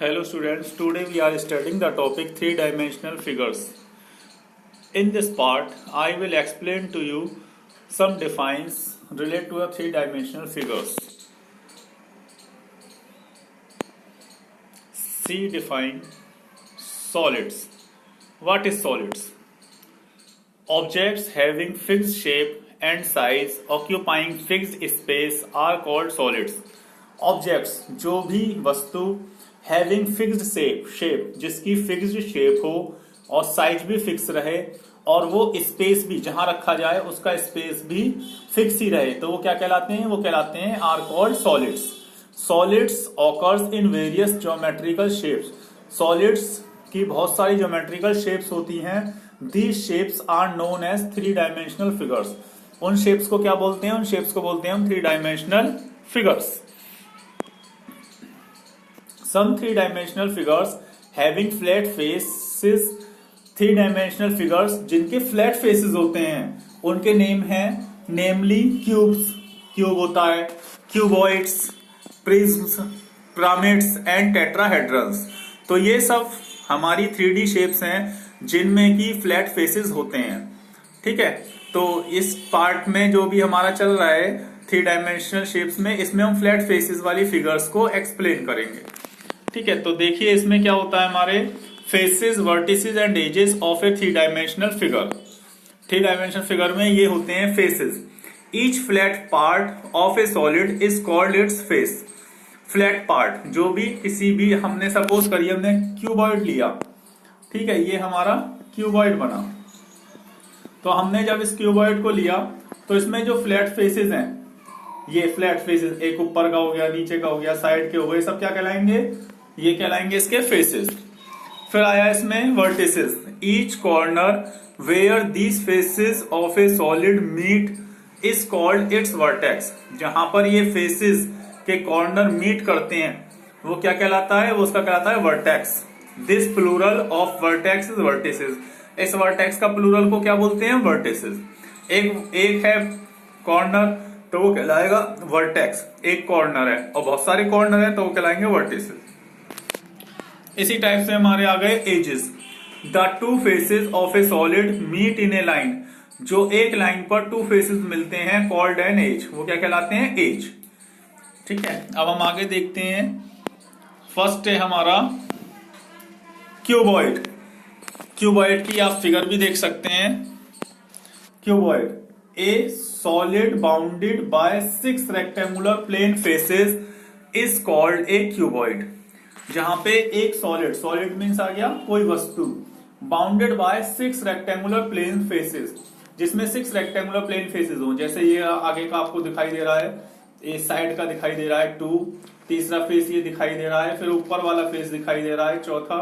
Hello students, today we are studying the topic three-dimensional figures. In this part, I will explain to you some defines related to a three-dimensional figures. See define solids. What is solids? Objects having fixed shape and size occupying fixed space are called solids. Objects जो भी वस्तु having fixed shape जिसकी fixed shape हो और size भी fix रहे और वो स्पेस भी जहां रखा जाए उसका स्पेस भी फिक्स ही रहे, तो वो क्या कहलाते हैं? वो कहलाते हैं are called solids. Solids occurs in various geometrical shapes. Solids की बहुत सारी ज्योमेट्रिकल शेप्स होती हैं. These shapes are known as three dimensional figures. उन शेप्स को क्या बोलते हैं? उन शेप्स को बोलते हैं हम three dimensional figures. Some three-dimensional figures having flat faces, three-dimensional figures जिनके flat faces होते हैं उनके नेम हैं namely cubes, क्यूब होता है, cuboids, prisms, pyramids and tetrahedrons. तो ये सब हमारी 3D shapes हैं जिनमें की flat faces होते हैं. ठीक है, तो इस पार्ट में जो भी हमारा चल रहा है थ्री डायमेंशनल शेप्स में, इसमें हम फ्लैट फेसेस वाली फिगर्स को एक्सप्लेन करेंगे. ठीक है, तो देखिए इसमें क्या होता है हमारे faces, vertices and edges of a three dimensional figure. Three dimensional figure में ये होते हैं faces. Each flat part of a solid is called its face. Flat part जो भी किसी भी, हमने सपोज करिए हमने क्यूबॉइड लिया, ठीक है, ये हमारा क्यूबॉइड बना. तो हमने जब इस क्यूबॉइड को लिया तो इसमें जो फ्लैट फेसेस हैं, ये फ्लैट फेसेस, एक ऊपर का हो गया, नीचे का हो गया, साइड के हो गए, सब क्या कहलाएंगे? ये कहलाएंगे इसके फेसेस. फिर आया इसमें vertices. Each corner where these faces of a solid meet is called its vertex. जहां पर ये फेसेस के कॉर्नर मीट करते हैं वो क्या कहलाता है? वो उसका कहलाता है vertex. This plural of vertex is vertices. इस वर्टेक्स का प्लूरल को क्या बोलते हैं? वर्टिसेस. एक है कॉर्नर तो वो कहलाएगा वर्टेक्स. एक कॉर्नर है और बहुत सारे कॉर्नर है तो वो कहलाएंगे वर्टिसेस. इसी टाइप से हमारे आ गए edges. The two faces of a solid meet in a line. जो एक लाइन पर टू फेसेस मिलते हैं कॉल्ड एन एज. वो क्या कहलाते हैं? एज. ठीक है, अब हम आगे देखते हैं. फर्स्ट है हमारा क्यूबॉइड. क्यूबॉइड की आप फिगर भी देख सकते हैं. Cuboid a solid bounded by 6 rectangular plane faces is called a cuboid. जहां पे एक सॉलिड मीन्स आ गया कोई वस्तु, bounded by 6 rectangular plane faces, जिसमें 6 रेक्टेंगुलर प्लेन फेसेस हो. जैसे ये आगे का आपको दिखाई दे रहा है, ये साइड का दिखाई दे रहा है 2, तीसरा फेस ये दिखाई दे रहा है, फिर ऊपर वाला फेस दिखाई दे रहा है चौथा,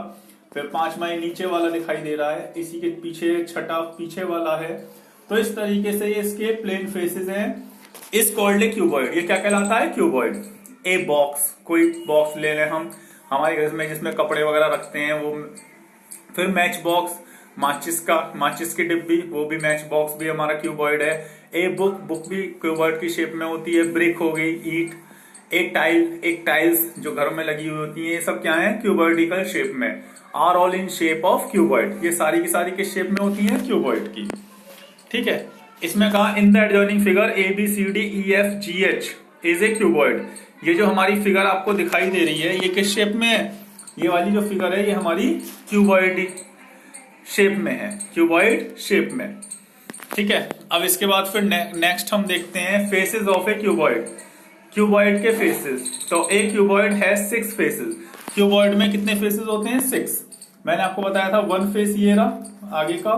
फिर 5वां नीचे वाला दिखाई दे रहा है, इसी के पीछे छठा पीछे वाला है. तो इस तरीके से ये इसके प्लेन फेसेस हैं. इस कॉल्ड ए क्यूबॉइड. ये क्या कहलाता है? क्यूबॉइड. ए बॉक्स, कोई बॉक्स ले लें हम हमारे घर में जिसमें कपड़े वगैरह रखते हैं वो. फिर मैच बॉक्स, माचिस की डिब्बी, वो भी मैच बॉक्स भी हमारा क्यूबॉइड है. ए बुक भी क्यूबॉइड की शेप में होती है. ब्रिक हो गई, ईट. एक टाइल्स जो घर में लगी हुई होती है, ये सब क्या है? क्यूबॉइडिकल शेप में. Are all in shape of cuboid. ये सारी की सारी किस शेप में होती है? क्यूबॉइड की. ठीक है, इसमें कहा इन the adjoining figure ABCDEFGH is a cuboid. ये जो हमारी फिगर आपको दिखाई दे रही है ये किस शेप में है? ये वाली जो फिगर है ये हमारी क्यूबॉइड शेप में है. क्यूबॉइड शेप में. ठीक है, अब इसके बाद फिर नेक्स्ट हम देखते हैं faces of a cuboid. Cuboid के फेसेस. तो ए क्यूबॉइड है 6 फेसेस. क्यूबॉइड में कितने फेसेस होते हैं? 6. मैंने आपको बताया था 1 फेस ये रहा आगे का,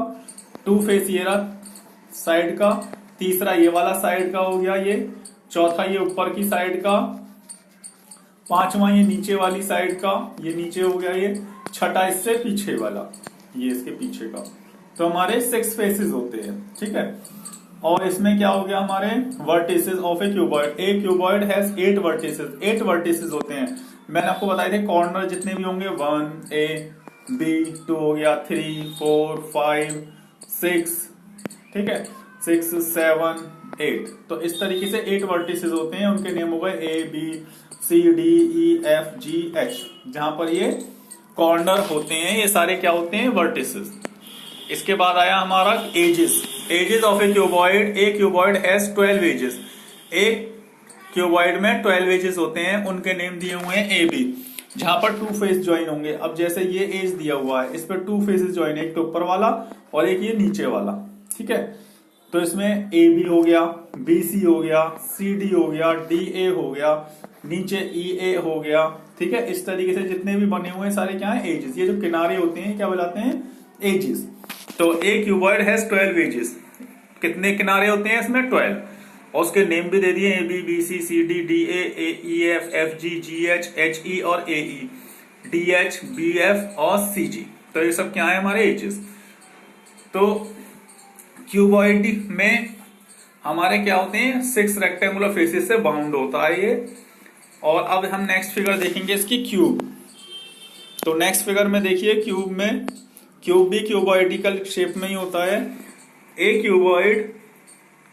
2 फेस ये रहा साइड का, तीसरा ये वाला साइड का हो गया, ये चौथा ये ऊपर की साइड का, 5वां ये नीचे वाली साइड का, ये नीचे हो गया, ये छठा इससे पीछे वाला, ये इसके पीछे का. तो हमारे 6 फेसेस होते हैं. ठीक है, और इसमें क्या हो गया हमारे vertices of a cuboid. A cuboid has 8 vertices. 8 vertices होते हैं. मैंने आपको बताया थे कॉर्नर जितने भी होंगे 1 A B 2 हो गया, 3 4 5 6. ठीक है, 6 7 8. तो इस तरीके से 8 वर्टिसेस होते हैं. उनके नेम हो गए A B CDEFGH, जहां पर ये कॉर्नर होते हैं, ये सारे क्या होते हैं, वर्टिसेस। इसके बाद आया हमारा edges. Edges of a cuboid. A cuboid has 12 edges. एक क्यूबॉइड में 12 एजेस होते हैं, उनके नेम दिए हुए हैं ए बी, जहां पर 2 फेस ज्वाइन होंगे। अब जैसे ये एज दिया हुआ है, इस पर 2 फेसेस ज्वाइन है, एक तो ऊपर वाला और एक ये नीचे वाला, ठीक है। तो इसमें ए बी हो गया, बी सी हो गया, सी डी हो गया, डी ए हो गया, नीचे ई ए हो गया, ठीक है। इस तरीके से जितने भी बने हुए हैं सारे क्या है, एजेस। ये जो किनारे होते हैं क्या बुलाते हैं, एजेस। तो ए क्यूबॉइड हैज 12 एजेस। कितने किनारे होते हैं इसमें, 12। और उसके नेम भी दे दिए, A B, B C, C D, D A, E F, F G, G H, H E और A E, D H, B F और सी जी। तो ये सब क्या है, हमारे एजेस। तो क्यूबॉइड में हमारे क्या होते हैं, 6 रेक्टेंगुलर फेसेस से बाउंड होता है ये। और अब हम नेक्स्ट फिगर देखेंगे इसकी, क्यूब। तो नेक्स्ट फिगर में देखिए, क्यूब में, क्यूब भी क्यूबॉइडिकल शेप में ही होता है। ए क्यूबॉइड,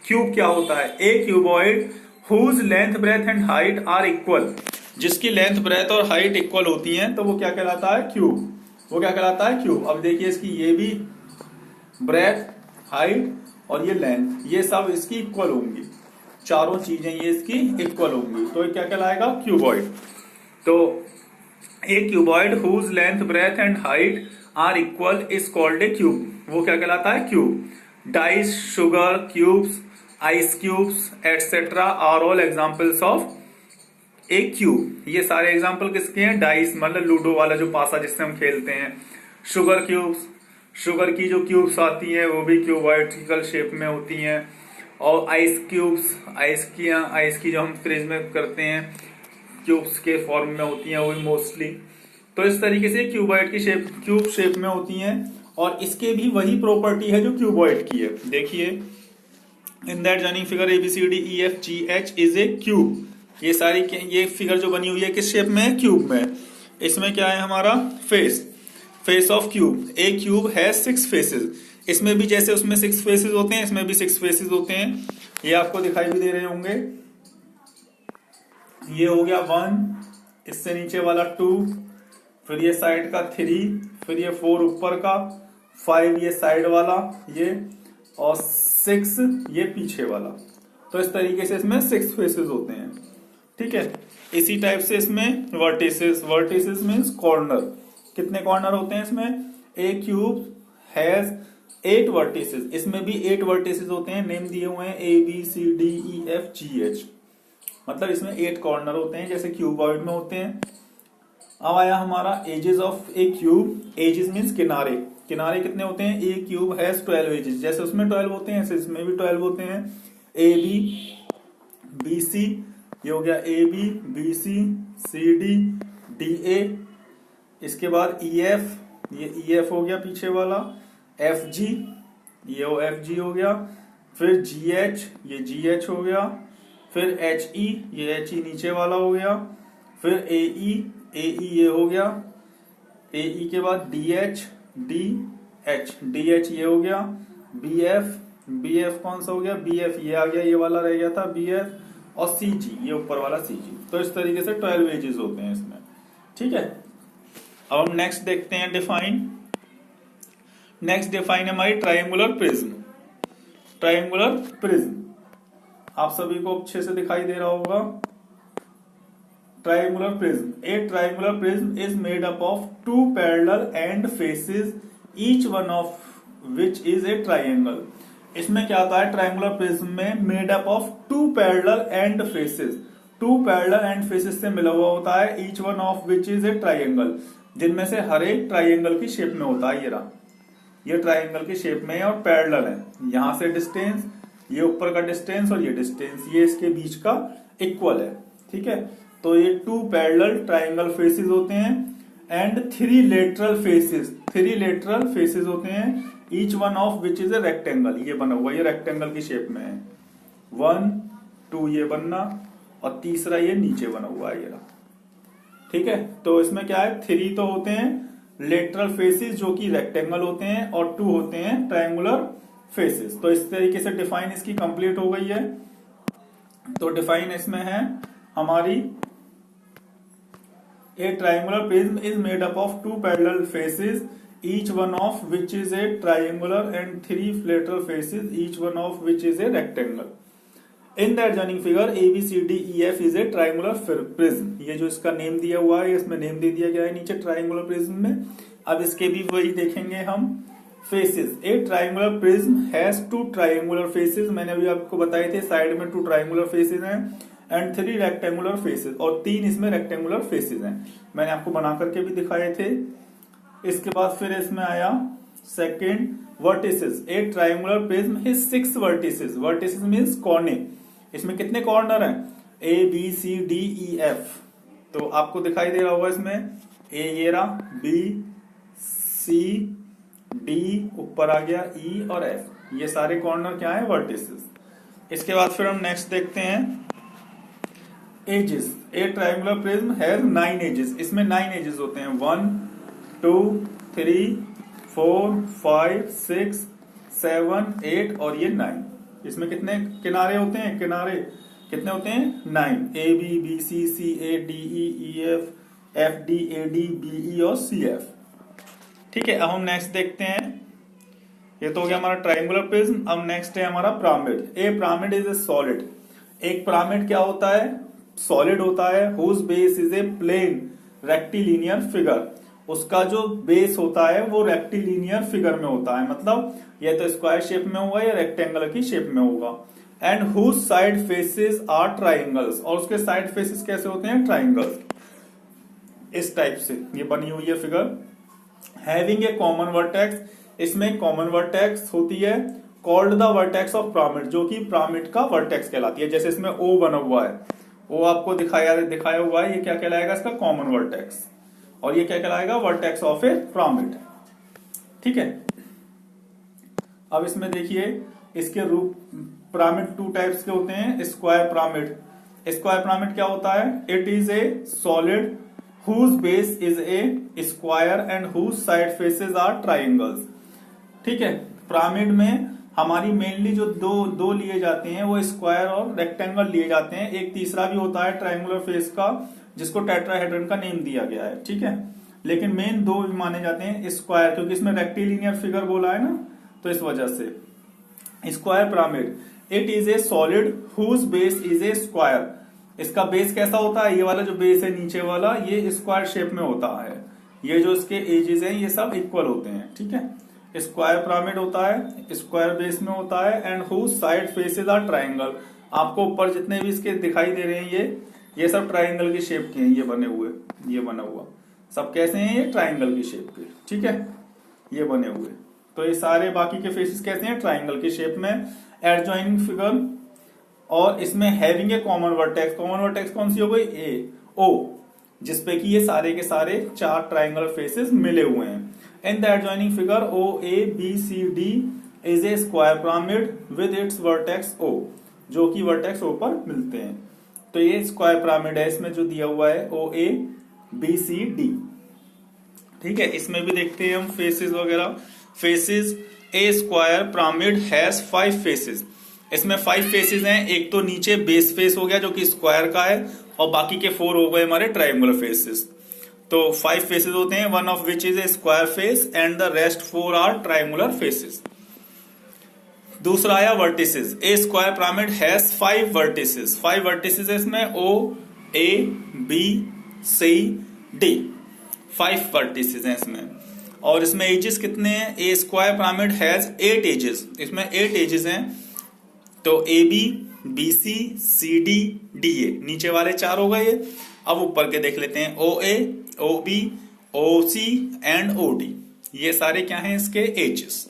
क्यूब क्या होता है, a cuboid whose length breadth and height are equal, जिसकी लेंथ ब्रेथ और हाइट इक्वल होती हैं, तो वो क्या कहलाता है, क्यूब। वो क्या कहलाता है, क्यूब। अब देखिए इसकी ये भी ब्रेथ, हाइट और ये लेंथ, ये सब इसकी इक्वल होंगी, चारों चीजें ये इसकी इक्वल होंगी, तो ये क्या कहलाएगा, क्यूबॉइड। तो a cuboid whose length breadth and height are equal is called a cube. वो क्या कहलाता है, cube. Dice, sugar cubes, ice cubes etcetera are all examples of a cube. ये सारे एग्जाम्पल किसके हैं, डाइस मतलब लूडो वाला जो पासा जिससे हम खेलते हैं। शुगर क्यूब्स, शुगर की जो क्यूब्स आती हैं वो भी क्यूबॉइडिकल शेप में होती हैं। और आइस क्यूब्स, आइस की जो हम फ्रिज में करते हैं क्यूब्स के फॉर्म में होती हैं वो भी मोस्टली। तो इस तरीके से क्यूबॉइड की शेप, क्यूब शेप में होती हैं। और इसके भी वही प्रॉपर्टी है जो क्यूबॉइड की है। देखिए, in that joining figure A B C D E F G H is a cube. ये सारी, ये फिगर जो बनी हुई है किस शेप में है, क्यूब में। इसमें क्या है हमारा, face, face of cube. A cube है 6 फेसेस। इसमें भी जैसे उसमें 6 फेसेस होते हैं, इसमें भी 6 फेसेस होते हैं। ये आपको दिखाई भी दे रहे होंगे। ये हो गया 1, इससे नीचे वाला 2, फिर ये साइड का 3, फिर ये 4 ऊपर का, 5 ये साइड वाला ये, और 6 ये पीछे वाला। तो इस तरीके से इसमें 6 फेसेस होते हैं, ठीक है। इसी टाइप से इसमें वर्टिसेस, वर्टिसेस मीन्स कॉर्नर। कितने कॉर्नर होते हैं इसमें, ए क्यूब हैज 8 वर्टिसेस। इसमें भी 8 वर्टिसेस होते हैं, नेम दिए हुए हैं A B C D E F G H. मतलब इसमें 8 कॉर्नर होते हैं जैसे क्यूबॉइड में होते हैं। अब आया हमारा edges of a cube. Edges means किनारे। किनारे कितने होते हैं, ए क्यूब हैज 12 एजेस। जैसे उसमें 12 होते हैं ऐसे इसमें भी 12 होते हैं। ए बी, बी सी, ये हो गया A B, B C, C D, D A. इसके बाद ई एफ, ये ई एफ हो गया पीछे वाला। एफ जी, ये वो एफ जी हो गया। फिर जी एच, ये जी एच हो गया। फिर एच ई, ये एच ई नीचे वाला हो गया। फिर ए ई ये हो गया। ए ई के बाद डी एच, डी एच ये हो गया। बी एफ कौन सा हो गया, बी एफ ये आ गया, ये वाला रह गया था बी एफ। और सी जी, ये ऊपर वाला सी जी। तो इस तरीके से 12 एजेस होते हैं इसमें, ठीक है। अब हम नेक्स्ट देखते हैं डिफाइन। नेक्स्ट डिफाइन है हमारी ट्रायंगुलर प्रिज्म। ट्रायंगुलर प्रिज्म आप सभी को अच्छे से दिखाई दे रहा होगा। Triangular prism, A triangular prism is made up of 2 parallel and faces, each one of which is a triangle. इसमें क्या होता है, ट्रायंगुलर प्रिज्म में made up of 2 parallel and faces. 2 parallel and faces से मिला हुआ होता है, each one of which is a triangle, जिनमें से हर एक ट्रायंगल की शेप में होता है। ये रहा, ये ट्रायंगल की शेप में है और पैरेलल है। यहां से डिस्टेंस, ये ऊपर का डिस्टेंस और ये डिस्टेंस, ये इसके बीच का इक्वल है, ठीक है। तो ये 2 पैरेलल ट्रायंगल फेसेस होते हैं and 3 lateral faces. 3 lateral faces होते हैं, each one of which is a rectangle. ये बना हुआ, ये रेक्टेंगल की शेप में है। 1, 2 ये बनना और तीसरा ये नीचे बना हुआ है, ये रहा, ठीक है। तो इसमें क्या है, 3 तो होते हैं लेटरल फेसेस जो कि रेक्टेंगल होते हैं और 2 होते हैं ट्रायंगुलर फेसेस। तो इस तरीके से डिफाइन इसकी कंप्लीट हो गई है। तो डिफाइन इसमें है हमारी A triangular prism is made up of two parallel faces, each one of which is a triangular, and three lateral faces, each one of which is a rectangle. In the adjoining figure, ABCDEF is a triangular prism. ये जो इसका name दिया हुआ है, इसमें name दे दिया गया है नीचे ट्राइंगुलर प्रिज्म में. अब इसके भी वही देखेंगे हम. Faces. A triangular prism has two triangular faces. मैंने अभी आपको बताए थे साइड में 2 ट्राइंगुलर फेसेस हैं एंड 3 रेक्टेंगुलर फेसेस, और 3 इसमें रेक्टेंगुलर फेसेस हैं. मैंने आपको बना करके भी दिखाए थे. इसके बाद फिर इसमें आया second, vertices. A triangular prism has 6 vertices. Vertices means कोने. इसमें कितने कॉर्नर हैं? A B C D E F. तो आपको दिखाई दे रहा होगा इसमें ए ये रहा, बी सी डी ऊपर आ गया, ई और एफ. ये सारे कॉर्नर क्या है? वर्टिसेस. इसके बाद फिर हम नेक्स्ट देखते हैं edges. A triangular prism has 9 edges. इसमें 9 एजेस होते हैं. 1 2 3 4 5 6 7 8 और ये 9. इसमें कितने किनारे होते हैं? किनारे कितने होते हैं? 9. A B B C C A D E F F D A D B E और सी एफ. ठीक है. अब हम नेक्स्ट देखते हैं. ये तो हो गया हमारा ट्राइंगुलर प्रिज्म. अब नेक्स्ट है हमारा pyramid. A pyramid is a solid. एक पिरामिड क्या होता है? सॉलिड होता है. Whose base is a plane rectilinear figure. उसका जो बेस होता है वो रेक्टिलिनियर फिगर में होता है. मतलब या तो स्क्वायर शेप में होगा या रेक्टेंगल की शेप में होगा. And whose side faces are triangles. और उसके साइड फेसेस कैसे होते हैं? ट्राइंगल्स. इस टाइप से ये बनी हुई है figure. Having a common vertex. इसमें कॉमन वर्टेक्स होती है called the vertex of pyramid, जो कि पिरामिड का वर्टेक्स कहलाती है. जैसे इसमें ओ बना हुआ है, ओ आपको दिखाया हुआ है, ये क्या कहलाएगा? इसका कॉमन वर्टेक्स. और ये क्या कहलाएगा? Vertex of A pyramid. ठीक है. अब इसमें देखिए इसके रूप पिरामिड 2 टाइप्स के होते हैं. Square pyramid. स्क्वायर पिरामिड क्या होता है? It is a solid whose base is a square and whose side faces are triangles. ठीक है. पिरामिड में हमारी मेनली जो दो लिए जाते हैं वो स्क्वायर और रेक्टेंगल लिए जाते हैं. एक तीसरा भी होता है ट्राइंगुलर फेस का, जिसको टेट्राहेड्रन का नेम दिया गया है. ठीक है. लेकिन मेन 2 भी माने जाते हैं स्क्वायर, क्योंकि इसमें रेक्टिलिनियर फिगर बोला है ना, तो इस वजह से. Square pyramid. It is a solid whose base is a square. इसका बेस कैसा होता है? ये वाला जो बेस है नीचे वाला, ये स्क्वायर शेप में होता है. ये जो इसके एजेस हैं ये सब इक्वल होते हैं. ठीक है. स्क्वायर पिरामिड होता है, स्क्वायर बेस में होता है. And whose side faces are triangle. आपको ऊपर जितने भी इसके दिखाई दे रहे हैं ये सब ट्राइंगल की शेप के हैं. ये बने हुए, ये बना हुआ सब कैसे हैं? ये ट्राइंगल की शेप के. ठीक है. ये बने हुए. तो ये सारे बाकी के फेसेस कैसे हैं? ट्राइंगल की शेप में. Adjoining figure. और इसमें having a common vertex. Common vertex कौन सी हो गई? ए ओ, जिसपे कि ये सारे के सारे 4 ट्राइंगुलर फेसेस मिले हुए हैं. In the adjoining figure O A B C D is a square pyramid with its vertex O, जो कि वर्टेक्स ओ पर मिलते हैं. तो ये स्क्वायर पिरामिड है. इसमें जो दिया हुआ है ओ ए बी सी डी. ठीक है. इसमें भी देखते हैं हम फेसेस वगैरह. Faces. A square pyramid has 5 faces. इसमें 5 फेसेस हैं. एक तो नीचे बेस फेस हो गया जो कि स्क्वायर का है, और बाकी के 4 हो गए हमारे ट्राइंगुलर फेसेस. तो 5 फेसेस होते हैं, one of which is a square face and the rest 4 are triangular faces. दूसरा आया vertices. A square pyramid has 5 vertices. 5 vertices इसमें O A B C D. 5 vertices हैं इसमें. और इसमें एजेस कितने हैं? A square pyramid has 8 edges. इसमें 8 एजेस हैं. तो A B B C C D D A, नीचे वाले 4 हो गए. अब ऊपर के देख लेते हैं. O A O B O C and O D. ये सारे क्या हैं? इसके एजेस.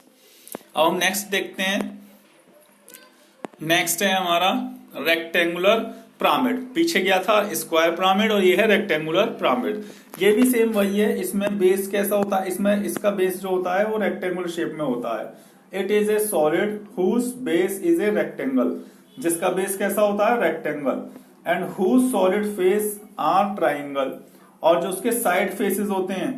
अब हम नेक्स्ट देखते हैं. नेक्स्ट है हमारा रेक्टेंगुलर पिरामिड. पीछे गया था स्क्वायर पिरामिड और ये है रेक्टेंगुलर पिरामिड. ये भी सेम वही है. इसमें बेस कैसा होता है? इसमें इसका बेस जो होता है वो रेक्टेंगुलर शेप में होता है. It is a solid whose base is a rectangle. जिसका बेस कैसा होता है? Rectangle. And whose solid face are triangle. और जो उसके साइड फेसेस होते हैं,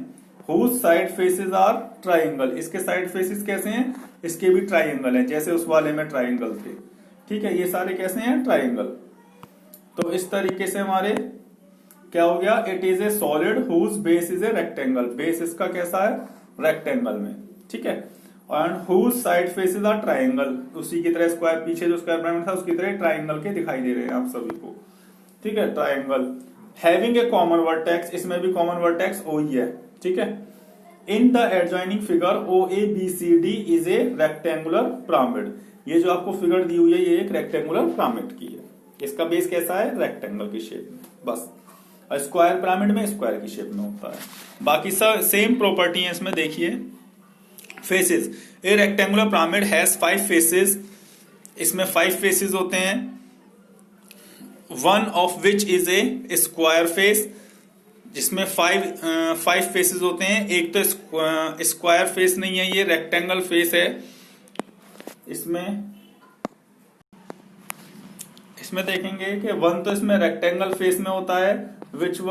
whose side faces are triangle. इसके साइड फेसेस कैसे हैं? इसके भी ट्राइंगल है, जैसे उस वाले में ट्राइंगल थे. ठीक है. ये सारे कैसे हैं? ट्राइंगल. तो इस तरीके से हमारे क्या हो गया, it is a solid whose base is a rectangle, base इसका कैसा है, रेक्टेंगल में, ठीक है, and whose side faces are triangle, उसी की तरह स्क्वायर, पीछे जो स्क्वायर पिरामिड था उसकी तरह ट्राइंगल के दिखाई दे रहे हैं आप सभी को, ठीक है, triangle, having a common vertex, इसमें भी कॉमन वर्टेक्स ओ ही है, ठीक है, in the adjoining figure O A B C D is a rectangular pyramid, ये जो आपको फिगर दी हुई है ये एक रेक्टेंगुलर पिरामिड की है, इसका बेस कैसा है, रेक्टेंगल की शेप में, बस स्क्वायर पिरामिड में स्क्वायर की शेप में होता है, बाकी सब सेम प्रॉपर्टी है इसमें, देखिए faces, A rectangular pyramid has 5 faces, इसमें 5 फेसेस होते हैं, one of which is a square face, जिसमें 5 फेसेस होते हैं, एक तो स्क्वायर फेस नहीं है, ये रेक्टेंगल फेस है, इसमें देखेंगे कि वन तो इसमें रेक्टेंगल फेस में होता है, which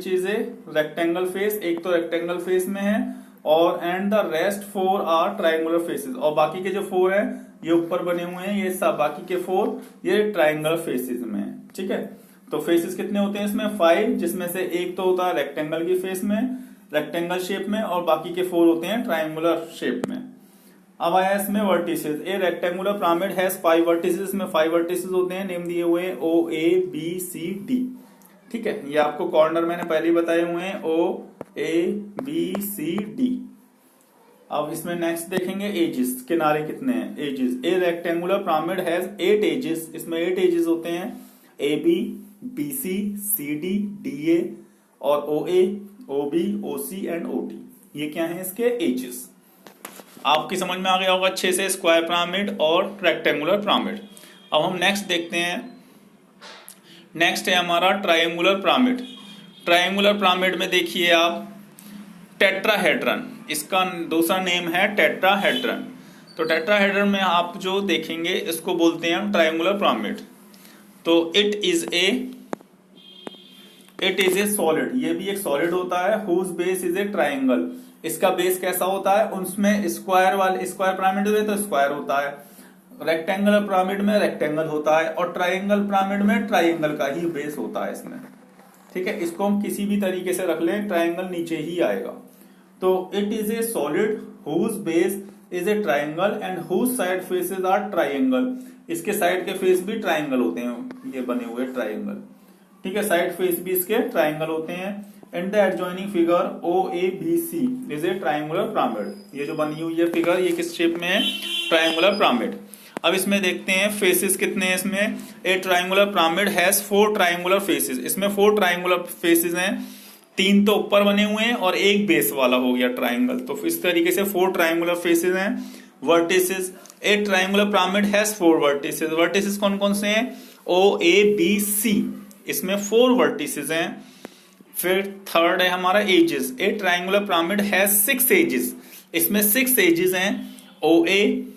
is a rectangle face, एक तो रेक्टेंगल फेस में है, और and the rest 4 are triangular faces, और बाकी के जो 4 है ये ऊपर बने हुए हैं, ये सब बाकी के 4 ये ट्राइंगुलर फेसेस में है, ठीक है, तो फेसेस कितने होते हैं इसमें 5, जिसमें से एक तो होता है रेक्टेंगल की फेस में, रेक्टेंगल शेप में, और बाकी के 4 होते हैं ट्राइंगुलर शेप में। अब आया इसमें vertices, A rectangular pyramid has 5 vertices, में 5 वर्टिसेस होते हैं, नेम दिए हुए ओ ए बी सी डी, ठीक है, ये आपको कॉर्नर मैंने पहले ही बताए हुए हैं, O A B C D. अब इसमें नेक्स्ट देखेंगे एजेस, किनारे कितने हैं, edges, a rectangular pyramid has 8 edges, इसमें 8 एजेस होते हैं, A B, B C, C D, D A, और O A, O B, O C and O D, ये क्या है इसके एजेस। आपकी समझ में आ गया होगा अच्छे से स्क्वायर पिरामिड और रेक्टेंगुलर पिरामिड। अब हम नेक्स्ट देखते हैं, नेक्स्ट है हमारा ट्रायंगुलर पिरामिड। ट्रायंगुलर पिरामिड में देखिए आप टेट्राहेड्रन, इसका दूसरा नेम है टेट्राहेड्रन। तो टेट्राहेड्रन में आप जो देखेंगे इसको बोलते हैं हम ट्रायंगुलर पिरामिड। तो इट इज ए सॉलिड, ये भी एक सॉलिड होता है, whose base is a triangle, इसका बेस कैसा होता है, उसमें स्क्वायर पिरामिड में तो स्क्वायर होता है, रेक्टेंगुलर पिरामिड में रेक्टेंगल होता है, और ट्रायंगल पिरामिड में ट्रायंगल का ही बेस होता है इसमें, ठीक है, इसको हम किसी भी तरीके से रख लें, ट्रायंगल नीचे ही आएगा। तो it is a solid whose base is a triangle and whose side faces are triangle, इसके साइड के फेस भी ट्रायंगल होते हैं, ये बने हुए ट्रायंगल, ठीक है, साइड फेस भी इसके ट्रायंगल होते हैं। And the adjoining figure O A B C is a triangular pyramid, ये जो बनी हुई है फिगर ये किस शेप में है, ट्रायंगुलर पिरामिड। अब इसमें देखते हैं फेसेस कितने हैं इसमें, a triangular pyramid has 4 triangular faces, इसमें 4 ट्रायंगुलर फेसेस हैं, 3 तो ऊपर बने हुए हैं और एक बेस वाला हो गया ट्रायंगल, तो इस तरीके से 4 ट्रायंगुलर फेसेस हैं। Vertices, A triangular pyramid has 4 vertices, vertices कौन कौन से हैं, ओ ए बी सी, इसमें 4 वर्टिसेस हैं। फिर थर्ड है हमारा edges, a triangular pyramid has 6 edges, इसमें 6 एजेस हैं, ओ ए,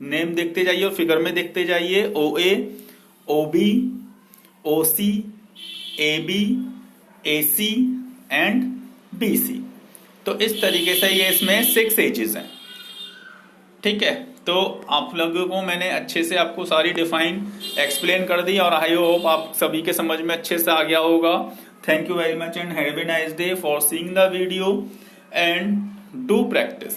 नेम देखते जाइए और फिगर में देखते जाइए, O A, O B, O C, A B, A C and B C. तो इस तरीके से ये इसमें 6 एजेस हैं, ठीक है। तो आप लोगों को मैंने अच्छे से आपको सारी डिफाइन एक्सप्लेन कर दी और आई होप आप सभी के समझ में अच्छे से आ गया होगा। Thank you very much and have a nice day for seeing the video and do practice.